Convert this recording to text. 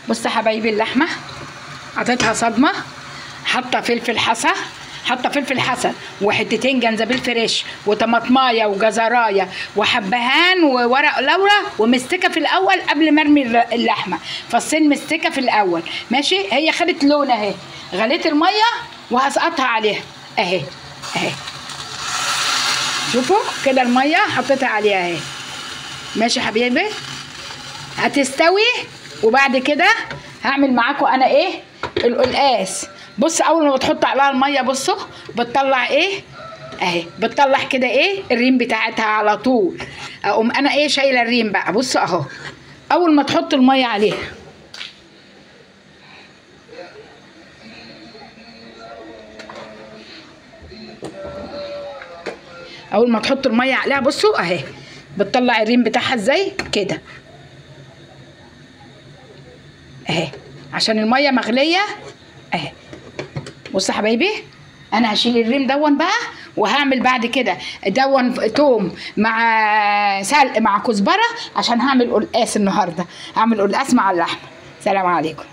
بصوا يا حبايبي اللحمه حطيتها صدمه، حاطه فلفل حسن، حاطه فلفل حسن وحتتين جنزبيل فريش وطماطمايه وجزرايه وحبهان وورق لورا ومستكه في الاول قبل ما ارمي اللحمه، فصين مستكه في الاول ماشي. هي خدت لون اهي، غليت الميه وهسقطها عليها اهي اهي، شوفوا كده الميه حطيتها عليها اهي ماشي حبيبي. هتستوي وبعد كده هعمل معاكم انا ايه القلقاس. بص اول ما بتحط عليها الميه بصوا بتطلع ايه اهي، بتطلع كده ايه الريم بتاعتها على طول. اقوم انا ايه شايله الريم بقى، بصوا اهو اول ما تحط الميه عليها اول ما تحط الميه عليها بصوا اهي بتطلع الريم بتاعها ازاي كده اهي، عشان الميه مغليه اهي. بصوا يا حبايبي انا هشيل الريم دون بقى، وهعمل بعد كده دون توم مع سلق مع كزبره، عشان هعمل قلقاس النهارده، هعمل قلقاس مع اللحمه. سلام عليكم.